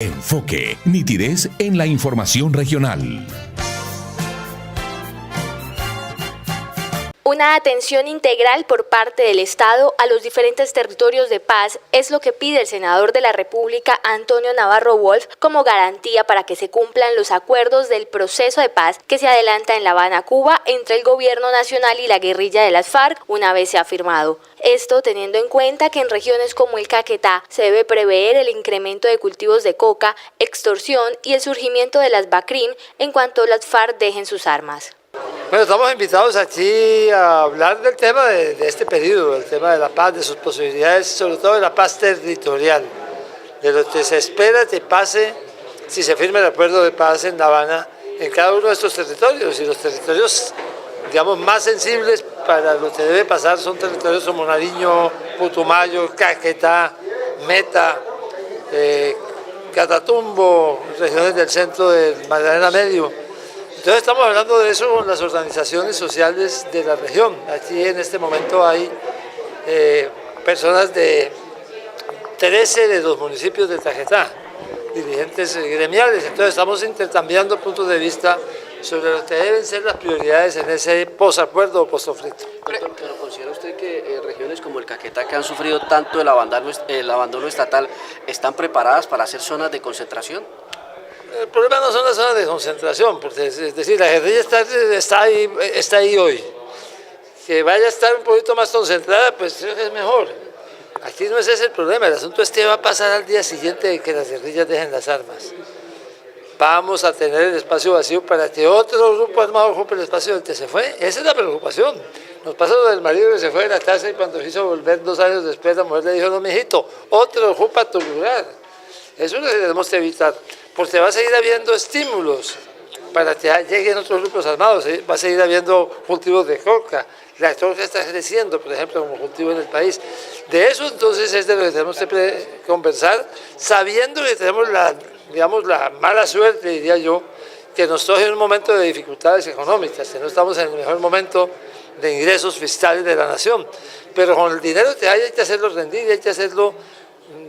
Enfoque, nitidez en la información regional. Una atención integral por parte del Estado a los diferentes territorios de paz es lo que pide el senador de la República, Antonio Navarro Wolf, como garantía para que se cumplan los acuerdos del proceso de paz que se adelanta en La Habana, Cuba, entre el gobierno nacional y la guerrilla de las FARC, una vez se ha firmado. Esto teniendo en cuenta que en regiones como el Caquetá se debe prever el incremento de cultivos de coca, extorsión y el surgimiento de las BACRIM en cuanto las FARC dejen sus armas. Bueno, estamos invitados aquí a hablar del tema de este periodo, el tema de la paz, de sus posibilidades, sobre todo de la paz territorial, de lo que se espera que pase si se firma el acuerdo de paz en La Habana en cada uno de estos territorios. Y los territorios, digamos, más sensibles para lo que debe pasar son territorios como Nariño, Putumayo, Caquetá, Meta, Catatumbo, regiones del centro del Magdalena Medio. Entonces estamos hablando de eso con las organizaciones sociales de la región. Aquí en este momento hay personas de 13 de los municipios de Caquetá, dirigentes gremiales. Entonces estamos intercambiando puntos de vista sobre lo que deben ser las prioridades en ese posacuerdo o posconflicto. Pero ¿considera usted que regiones como el Caquetá, que han sufrido tanto el abandono estatal, están preparadas para ser zonas de concentración? El problema no son las zonas de concentración, porque es decir, la guerrilla está ahí hoy. Que vaya a estar un poquito más concentrada, pues es mejor. Aquí no es ese el problema, el asunto es que va a pasar al día siguiente de que las guerrillas dejen las armas. Vamos a tener el espacio vacío para que otro grupo armado ocupe el espacio del que se fue. Esa es la preocupación. Nos pasa lo del marido que se fue de la casa y cuando quiso volver 2 años después, la mujer le dijo: no, mijito, otro ocupa tu lugar. Eso es lo que tenemos que evitar, porque va a seguir habiendo estímulos para que lleguen otros grupos armados, va a seguir habiendo cultivos de coca, la coca está creciendo, por ejemplo, como cultivo en el país. De eso entonces es de lo que tenemos que conversar, sabiendo que tenemos la mala suerte, diría yo, que nos toca en un momento de dificultades económicas, que no estamos en el mejor momento de ingresos fiscales de la nación, pero con el dinero que hay que hacerlo rendir, hay que hacerlo,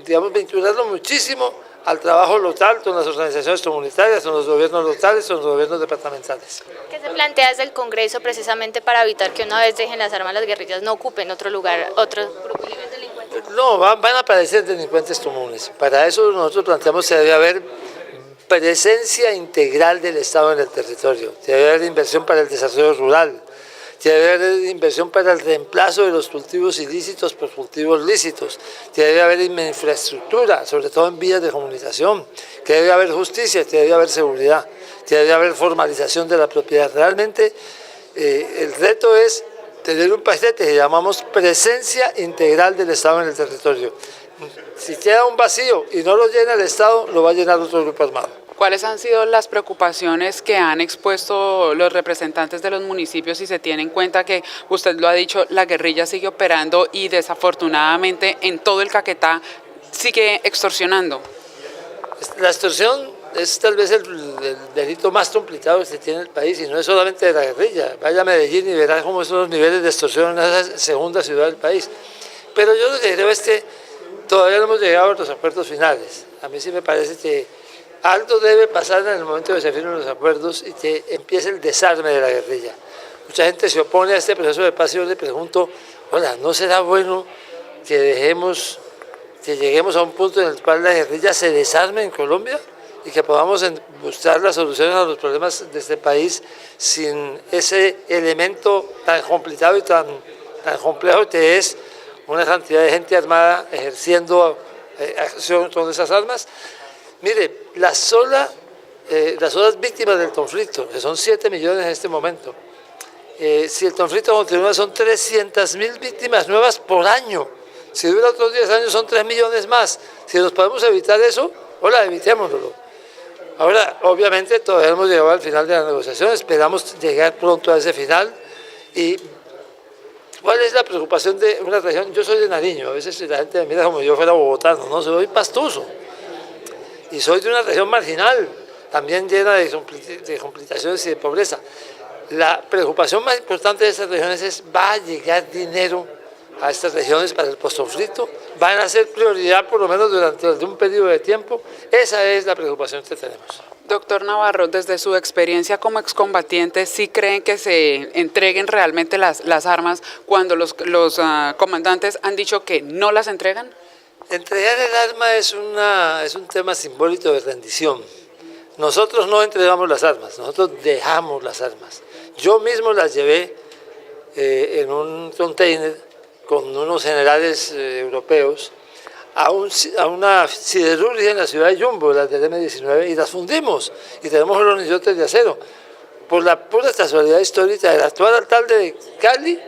digamos, vincularlo muchísimo al trabajo local, con las organizaciones comunitarias, con los gobiernos locales, con los gobiernos departamentales. ¿Qué se plantea desde el Congreso precisamente para evitar que una vez dejen las armas las guerrillas no ocupen otro lugar, otros posibles delincuentes? No, van a aparecer delincuentes comunes. Para eso nosotros planteamos que debe haber presencia integral del Estado en el territorio, debe haber inversión para el desarrollo rural, debe haber inversión para el reemplazo de los cultivos ilícitos por cultivos lícitos, debe haber infraestructura, sobre todo en vías de comunicación, que debe haber justicia, que debe haber seguridad, que debe haber formalización de la propiedad. Realmente el reto es tener un paquete que llamamos presencia integral del Estado en el territorio. Si queda un vacío y no lo llena el Estado, lo va a llenar otro grupo armado. ¿Cuáles han sido las preocupaciones que han expuesto los representantes de los municipios si se tiene en cuenta que, usted lo ha dicho, la guerrilla sigue operando y desafortunadamente en todo el Caquetá sigue extorsionando? La extorsión es tal vez el delito más complicado que se tiene en el país y no es solamente de la guerrilla. Vaya a Medellín y verá cómo son los niveles de extorsión en esa segunda ciudad del país. Pero yo lo que creo es que todavía no hemos llegado a los acuerdos finales. A mí sí me parece que algo debe pasar en el momento que se firmen los acuerdos y que empiece el desarme de la guerrilla. Mucha gente se opone a este proceso de paz y yo le pregunto, hola, ¿no será bueno que lleguemos a un punto en el cual la guerrilla se desarme en Colombia y que podamos buscar las soluciones a los problemas de este país sin ese elemento tan complicado y tan complejo que es una cantidad de gente armada ejerciendo acción con esas armas? Mire, las solas víctimas del conflicto, que son 7 millones en este momento, si el conflicto continúa son 300.000 víctimas nuevas por año. Si dura otros 10 años son 3 millones más. Si nos podemos evitar eso, hola, evitémoslo. Ahora, obviamente, todavía hemos llegado al final de la negociación, esperamos llegar pronto a ese final. ¿Y cuál es la preocupación de una región? Yo soy de Nariño, a veces la gente me mira como si yo fuera bogotano, no, soy pastuso. Y soy de una región marginal, también llena de complicaciones y de pobreza. La preocupación más importante de estas regiones es: ¿va a llegar dinero a estas regiones para el postconflicto, van a ser prioridad por lo menos durante un periodo de tiempo. Esa es la preocupación que tenemos. Doctor Navarro, desde su experiencia como excombatiente, ¿sí creen que se entreguen realmente las armas cuando los comandantes han dicho que no las entregan? Entregar el arma es un tema simbólico de rendición. Nosotros no entregamos las armas, nosotros dejamos las armas. Yo mismo las llevé en un container con unos generales europeos a una siderurgia en la ciudad de Yumbo, las del M-19, y las fundimos, y tenemos los hornillotes de acero. Por la pura casualidad histórica, el actual alcalde de Cali,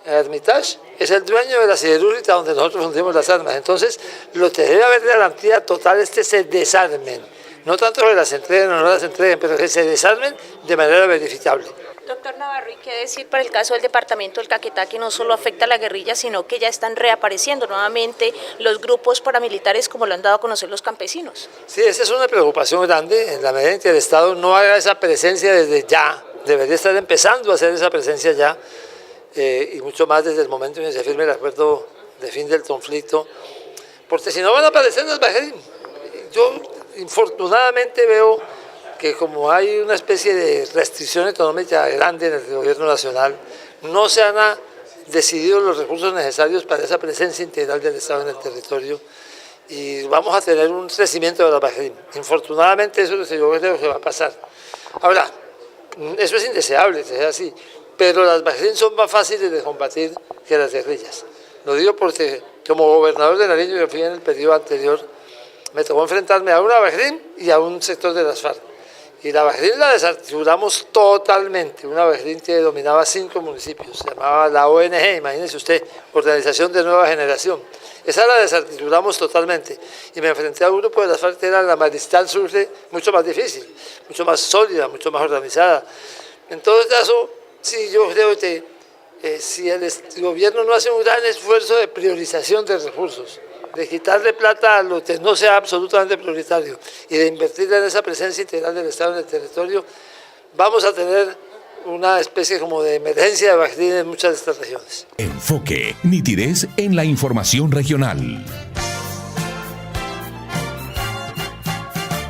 Hermitage, es el dueño de la siderúrgica donde nosotros fundimos las armas. Entonces, lo que debe haber de garantía total es que se desarmen. No tanto que las entreguen o no las entreguen, pero que se desarmen de manera verificable. Doctor Navarro, ¿y qué decir para el caso del departamento del Caquetá, que no solo afecta a la guerrilla, sino que ya están reapareciendo nuevamente los grupos paramilitares como lo han dado a conocer los campesinos? Sí, esa es una preocupación grande, en la medida en que el Estado no haga esa presencia desde ya, debería estar empezando a hacer esa presencia ya, y mucho más desde el momento en que se firme el acuerdo de fin del conflicto, porque si no van a aparecer las Bajerín. Yo infortunadamente veo que como hay una especie de restricción económica grande en el gobierno nacional, no se han decidido los recursos necesarios para esa presencia integral del Estado en el territorio y vamos a tener un crecimiento de la Bajerín. Infortunadamente eso es lo que yo creo que va a pasar. Ahora, eso es indeseable, es así, pero las Bajerín son más fáciles de combatir que las guerrillas. Lo digo porque como gobernador de Nariño, yo fui en el periodo anterior, me tocó enfrentarme a una Bajerín y a un sector de las FARC. Y la Bajerín la desarticulamos totalmente, una Bajerín que dominaba 5 municipios, se llamaba la ONG, imagínese usted, Organización de Nueva Generación. Esa la desarticulamos totalmente y me enfrenté a un grupo de las FARC que era la Mariscal Sucre, mucho más difícil, mucho más sólida, mucho más organizada. En todo caso, sí, yo creo que si el gobierno no hace un gran esfuerzo de priorización de recursos, de quitarle plata a lo que no sea absolutamente prioritario y de invertir en esa presencia integral del Estado en el territorio, vamos a tener una especie como de emergencia de Bajerín en muchas de estas regiones. Enfoque, nitidez en la información regional.